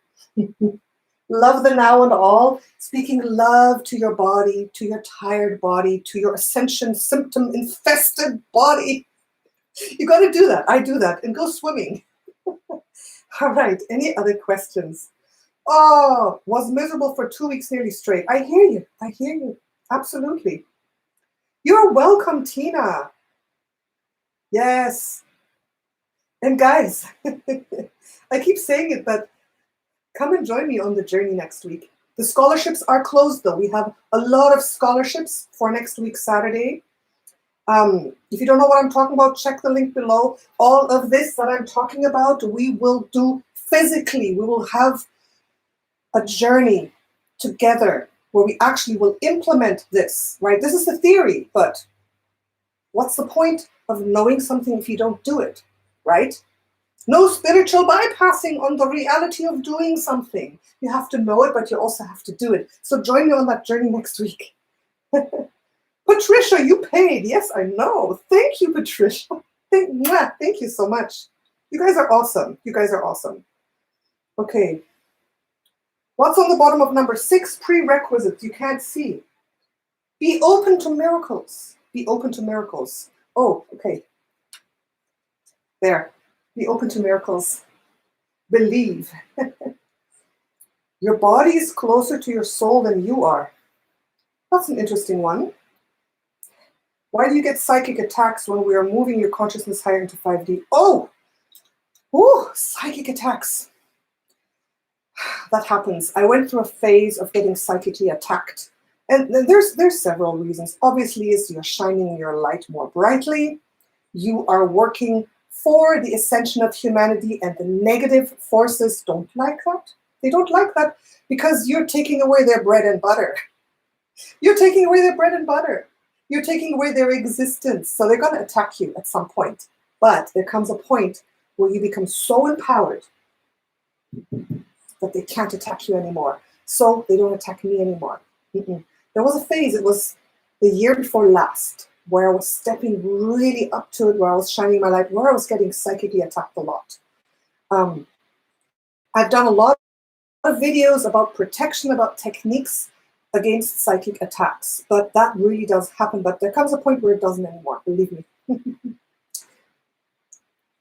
Love the now and all, speaking love to your body, to your tired body, to your ascension symptom-infested body. You got to do that. I do that. And go swimming. All right. Any other questions? Oh, was miserable for 2 weeks nearly straight. I hear you. I hear you. Absolutely. You're welcome, Tina. Yes. And guys, I keep saying it, but come and join me on the journey next week. The scholarships are closed, though. We have a lot of scholarships for next week, Saturday. If you don't know what I'm talking about, check the link below. All of this that I'm talking about, we will do physically. We will have a journey together where we actually will implement this, right? This is the theory, but what's the point of knowing something if you don't do it, right? No spiritual bypassing on the reality of doing something. You have to know it, but you also have to do it. So join me on that journey next week. Patricia, you paid. Yes, I know. Thank you, Patricia. Thank you so much. You guys are awesome. You guys are awesome. Okay. What's on the bottom of number 6? Prerequisites. You can't see. Be open to miracles. Be open to miracles. Oh, okay. There. Be open to miracles. Believe. Your body is closer to your soul than you are. That's an interesting one. Why do you get psychic attacks when we are moving your consciousness higher into 5D? Oh, ooh, psychic attacks. That happens. I went through a phase of getting psychically attacked. And there's several reasons. Obviously, is you're shining your light more brightly. You are working for the ascension of humanity, and the negative forces don't like that. They don't like that because you're taking away their bread and butter. You're taking away their bread and butter. You're taking away their existence. So they're going to attack you at some point. But there comes a point where you become so empowered that they can't attack you anymore. So they don't attack me anymore. There was a phase, it was the year before last, where I was stepping really up to it, where I was shining my light, where I was getting psychically attacked a lot. I've done a lot of videos about protection, about techniques against psychic attacks. But that really does happen. But there comes a point where it doesn't anymore, believe me.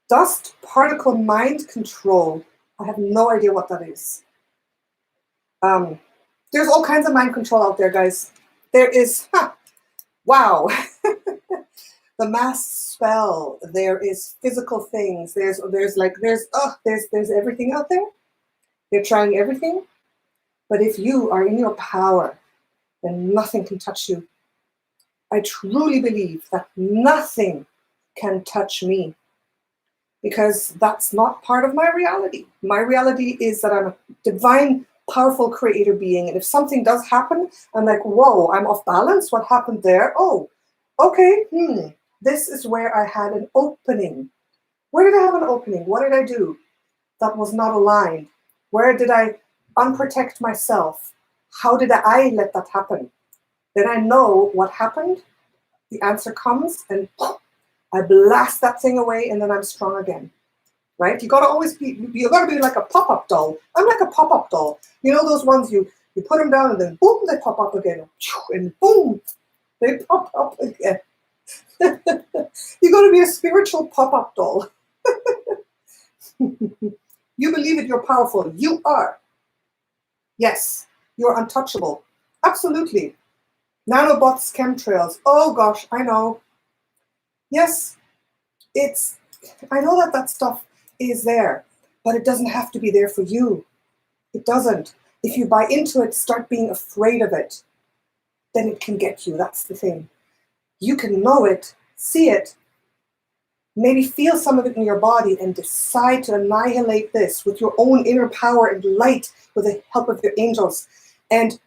Dust particle mind control. I have no idea what that is. There's all kinds of mind control out there, guys. There is, wow. The mass spell. There is physical things. There's everything out there. They're trying everything. But if you are in your power, then nothing can touch you. I truly believe that nothing can touch me, because that's not part of my reality. My reality is that I'm a divine, powerful creator being. And if something does happen, I'm like, whoa, I'm off balance. What happened there? Oh, okay. This is where I had an opening. Where did I have an opening? What did I do that was not aligned? Where did I unprotect myself? How did I let that happen? Then I know what happened. The answer comes and I blast that thing away, and then I'm strong again. Right? You gotta always be, you gotta be like a pop-up doll. I'm like a pop-up doll. You know those ones you put them down and then boom, they pop up again. And boom, they pop up again. You gotta be a spiritual pop-up doll. You believe it, you're powerful. You are. Yes, you're untouchable. Absolutely. Nanobots, chemtrails. Oh gosh, I know. Yes, I know that stuff is there, but it doesn't have to be there for you. It doesn't. If you buy into it, start being afraid of it, then it can get you. That's the thing. You can know it, see it, maybe feel some of it in your body and decide to annihilate this with your own inner power and light with the help of your angels. And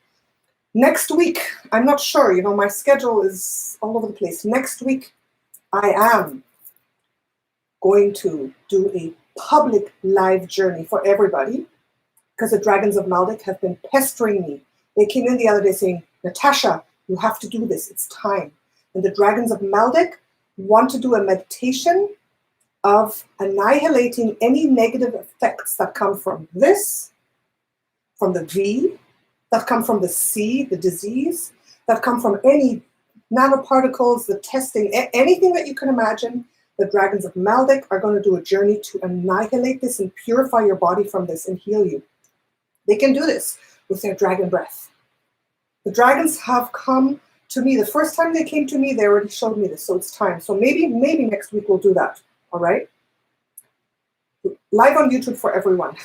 next week, I'm not sure, you know, my schedule is all over the place. Next week, I am going to do a public live journey for everybody, because the Dragons of Maldek have been pestering me. They came in the other day saying, Natasha, you have to do this. It's time. And the Dragons of Maldek want to do a meditation of annihilating any negative effects that come from this, from the V, that come from the C, the disease, that come from any nanoparticles, the testing, anything that you can imagine. The Dragons of Maldek are going to do a journey to annihilate this and purify your body from this and heal you. They can do this with their dragon breath. The dragons have come to me. The first time they came to me, they already showed me this, so it's time. So maybe next week we'll do that, all right? Live on YouTube for everyone.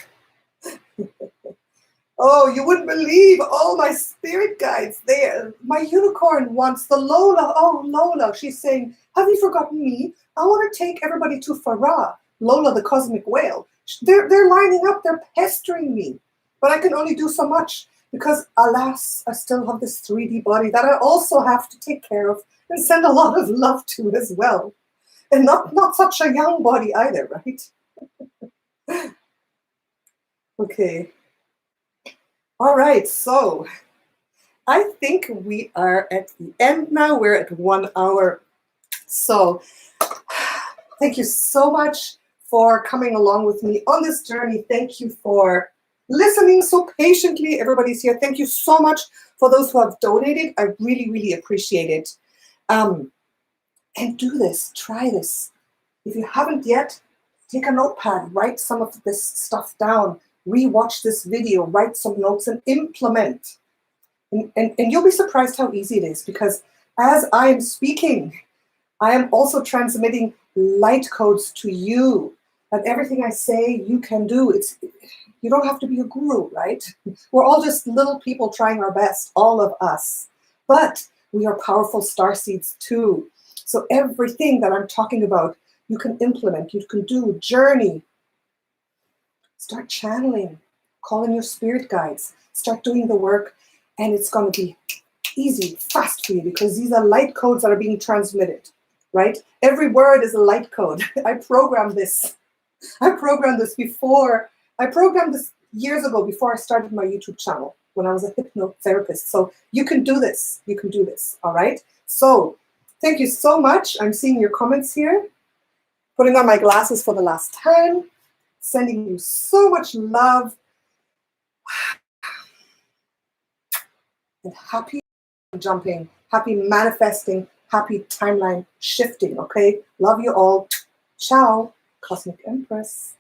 Oh, you wouldn't believe all my spirit guides there. My unicorn wants the Lola. Oh, Lola, she's saying, have you forgotten me? I want to take everybody to Farah. Lola, the cosmic whale. They're lining up. They're pestering me. But I can only do so much because, alas, I still have this 3D body that I also have to take care of and send a lot of love to as well. And not such a young body either, right? Okay. All right, so I think we are at the end now. We're at 1 hour. So thank you so much for coming along with me on this journey. Thank you for listening so patiently. Everybody's here. Thank you so much for those who have donated. I really, really appreciate it. And do this. Try this. If you haven't yet, take a notepad. Write some of this stuff down. Rewatch this video. Write some notes and implement. And you'll be surprised how easy it is, because as I am speaking, I am also transmitting light codes to you. And everything I say, you can do. You don't have to be a guru, right? We're all just little people trying our best, all of us. But we are powerful starseeds too. So everything that I'm talking about, you can implement, you can do, journey. Start channeling, call in your spirit guides, start doing the work, and it's going to be easy, fast for you, because these are light codes that are being transmitted, right? Every word is a light code. I programmed this. I programmed this years ago, before I started my YouTube channel, when I was a hypnotherapist. So you can do this. You can do this, all right? So thank you so much. I'm seeing your comments here. Putting on my glasses for the last time. Sending you so much love. And happy jumping, happy manifesting, happy timeline shifting, okay? Love you all. Ciao, Cosmic Empress.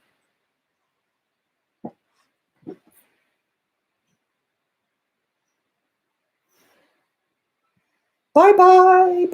Bye-bye.